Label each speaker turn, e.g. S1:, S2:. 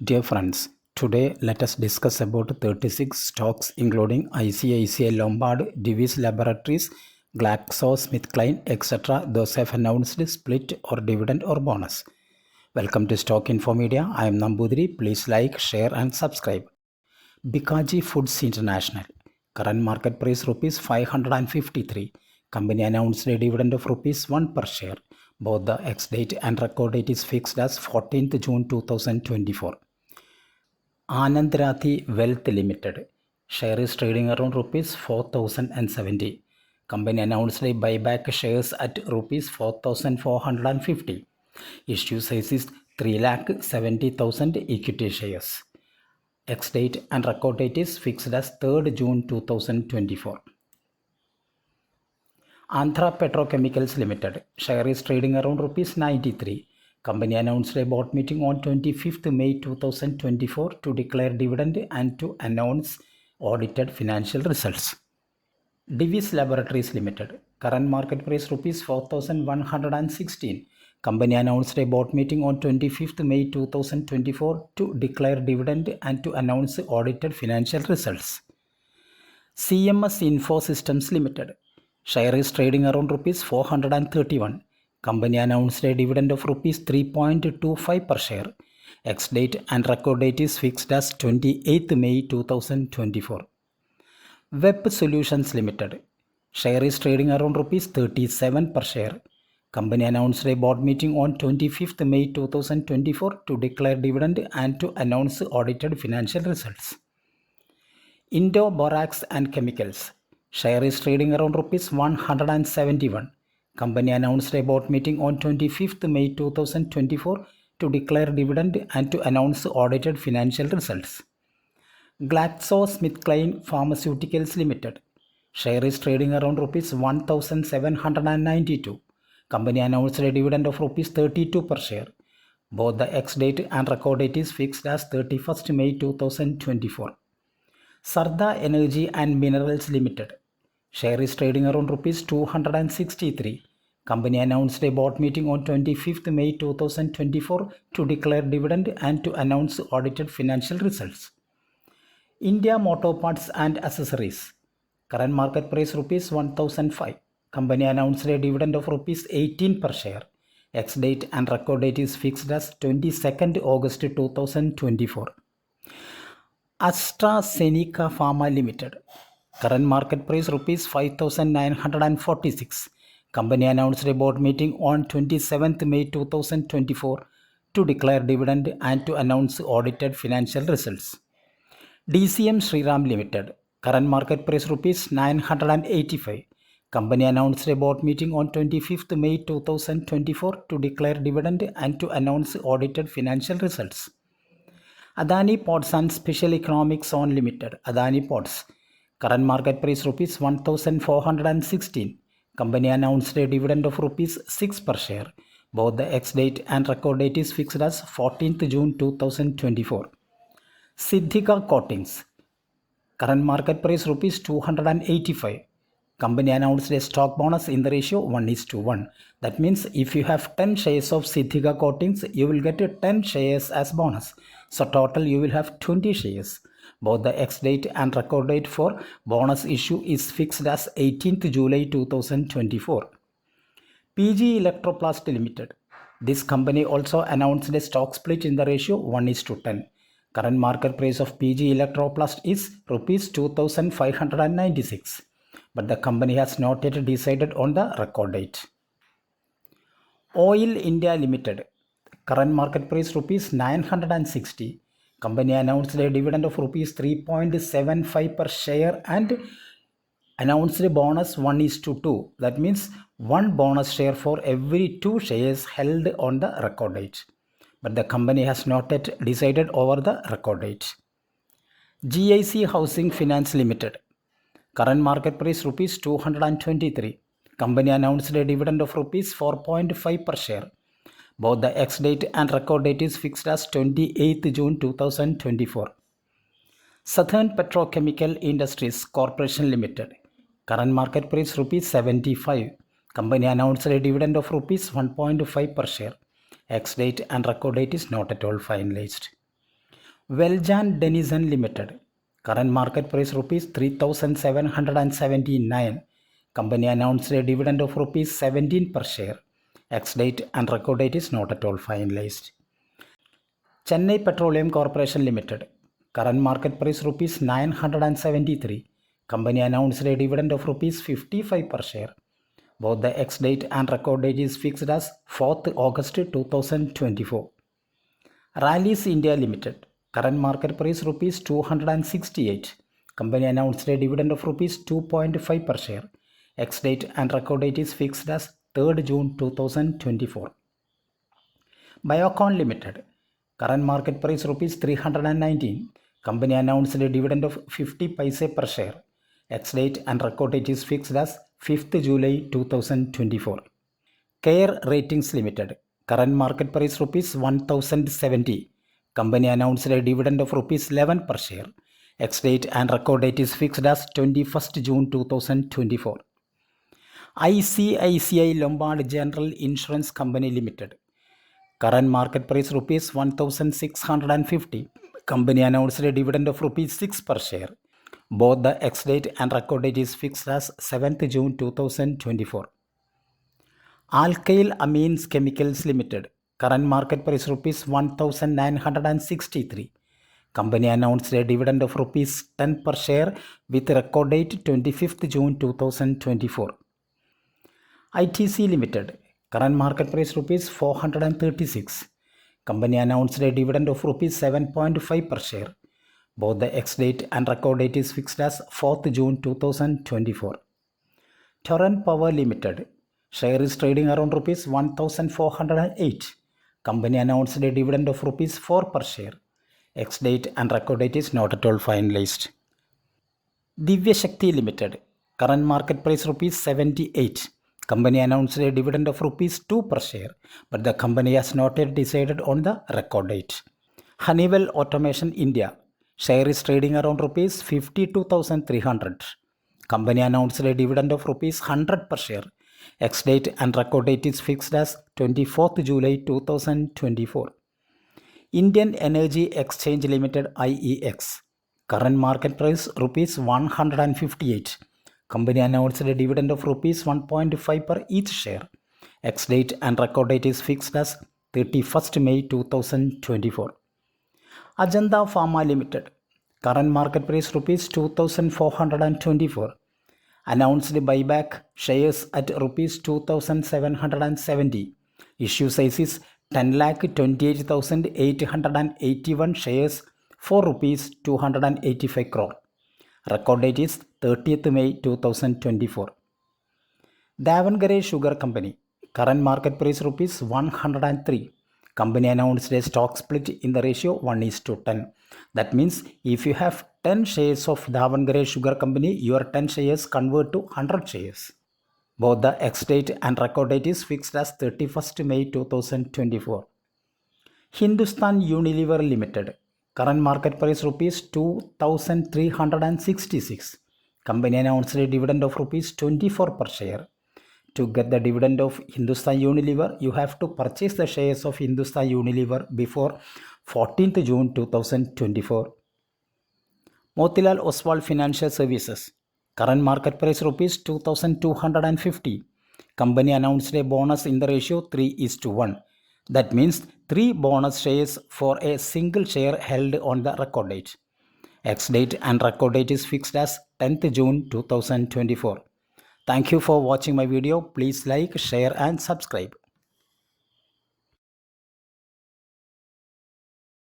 S1: Dear friends, today let us discuss about 36 stocks including ICICI Lombard, Divi's Laboratories, GlaxoSmithKline, etc. Those have announced split or dividend or bonus. Welcome to Stock Info Media. I am Nambudiri. Please like, share and subscribe. Bikaji Foods International. Current market price rupees 553. Company announced a dividend of rupees 1 per share. Both the ex-date and record date is fixed as 14th June 2024. Anand Rathi Wealth Limited. Share is trading around rupees 4070. Company announced a buyback shares at rupees 4450. Issue size is 3,70,000 equity shares. Ex-date and record date is fixed as 3rd June 2024. Andhra Petrochemicals Limited. Share is trading around rupees 93. Company announced a board meeting on 25th May 2024 to declare dividend and to announce audited financial results. Divi's Laboratories Limited. Current market price rupees 4116. Company announced a board meeting on 25th May 2024 to declare dividend and to announce audited financial results. CMS Info Systems Limited. Share is trading around rupees 431. Company announced a dividend of rupees 3.25 per share. Ex-date and record date is fixed as 28th May 2024. Web Solutions Limited. Share is trading around rupees 37 per share. Company announced a board meeting on 25th May 2024 to declare dividend and to announce audited financial results. Indo Borax and Chemicals. Share is trading around rupees 171. Company announced a board meeting on 25th May 2024 to declare dividend and to announce audited financial results. GlaxoSmithKline Pharmaceuticals Limited. Share is trading around rupees 1792. Company announced a dividend of rupees 32 per share. Both the ex-date and record date is fixed as 31st May 2024. Sarda Energy and Minerals Limited. Share is trading around rupees 263. Company announced a board meeting on 25th May 2024 to declare dividend and to announce audited financial results. India Motor Parts and Accessories. Current market price rupees 1005. Company announced a dividend of rupees 18 per share. Ex-date and record date is fixed as 22nd August 2024. AstraZeneca Pharma Limited. Current market price rupees 5,946. Company announced a board meeting on 27th May 2024 to declare dividend and to announce audited financial results. DCM Shriram Limited. Current market price rupees 985. Company announced a board meeting on 25th May 2024 to declare dividend and to announce audited financial results. Adani Ports and Special Economic Zone Limited. Adani Ports. Current market price rupees 1416. Company announced a dividend of rupees 6 per share. Both the ex-date and record date is fixed as 14th June 2024. Siddhika Coatings. Current market price rupees 285. Company announced a stock bonus in the ratio 1:1. That means if you have 10 shares of Siddhika Coatings, you will get 10 shares as bonus. So total you will have 20 shares. Both the ex-date and record date for bonus issue is fixed as 18th July 2024. PG Electroplast Limited. This company also announced a stock split in the ratio 1:10. Current market price of PG Electroplast is rupees 2596. But the company has not yet decided on the record date. Oil India Limited. Current market price rupees 960. Company announced a dividend of rupees 3.75 per share and announced a bonus 1:2. That means one bonus share for every 2 shares held on the record date. But the company has not yet decided over the record date. GIC Housing Finance Limited. Current market price rupees 223. Company announced a dividend of rupees 4.5 per share. Both the ex-date and record date is fixed as 28th June 2024. Southern Petrochemical Industries Corporation Limited. Current market price rupees 75. Company announced a dividend of rupees 1.5 per share. Ex-date and record date is not at all finalized. Weljan Denizen Limited. Current market price rupees 3,779. Company announced a dividend of rupees 17 per share. Ex-date and record date is not at all finalized. Chennai Petroleum Corporation Limited. Current market price rupees 973. Company announced a dividend of rupees 55 per share. Both the ex-date and record date is fixed as 4th August 2024. Rallis India Limited. Current market price rupees 268. Company announced a dividend of rupees 2.5 per share. Ex-date and record date is fixed as 3rd June 2024. Biocon Limited. Current market price rupees 319. Company announced a dividend of 50 paise per share. Ex-date and record date is fixed as 5th July 2024. Care Ratings Limited. Current market price rupees 1070. Company announced a dividend of rupees 11 per share. Ex-date and record date is fixed as 21st June 2024. ICICI Lombard General Insurance Company Limited. Current market price rupees 1650. Company announced a dividend of rupees 6 per share. Both the ex-date and record date is fixed as 7th June 2024. Alkyl Amines Chemicals Limited. Current market price rupees 1963. Company announced a dividend of rupees 10 per share with record date 25th June 2024. ITC Limited. Current market price rupees 436. Company announced a dividend of rupees 7.5 per share. Both the ex-date and record date is fixed as 4th June 2024. Torrent Power Limited. Share is trading around rupees 1408. Company announced a dividend of rupees 4 per share. Ex-date and record date is not at all finalized. Divya Shakti Limited. Current market price rupees 78. Company announced a dividend of rupees 2 per share, but the company has not yet decided on the record date. Honeywell Automation India. Share is trading around rupees 52,300. Company announced a dividend of rupees 100 per share. Ex-date and record date is fixed as 24th July 2024. Indian Energy Exchange Limited IEX. Current market price rupees 158. Company announced a dividend of rupees 1.5 per each share. Ex-date and record date is fixed as 31st May 2024. Ajanta Pharma Limited. Current market price rupees 2,424. Announced buyback shares at rupees 2,770. Issue size is 10,28,881 shares for rupees 285 crore. Record date is 30th May 2024. Davangere Sugar Company. Current market price rupees 103. Company announced a stock split in the ratio 1:10. That means if you have 10 shares of Davangere Sugar Company, your 10 shares convert to 100 shares. Both the ex-date and record date is fixed as 31st May 2024. Hindustan Unilever Limited. Current market price rupees 2,366. Company announced a dividend of rupees 24 per share. To get the dividend of Hindustan Unilever, you have to purchase the shares of Hindustan Unilever before 14th June 2024. Motilal Oswal Financial Services. Current market price rupees 2,250. Company announced a bonus in the ratio 3:1. That means 3 bonus shares for a single share held on the record date. Ex-date and record date is fixed as 10th June 2024. Thank you for watching my video. Please like, share and subscribe.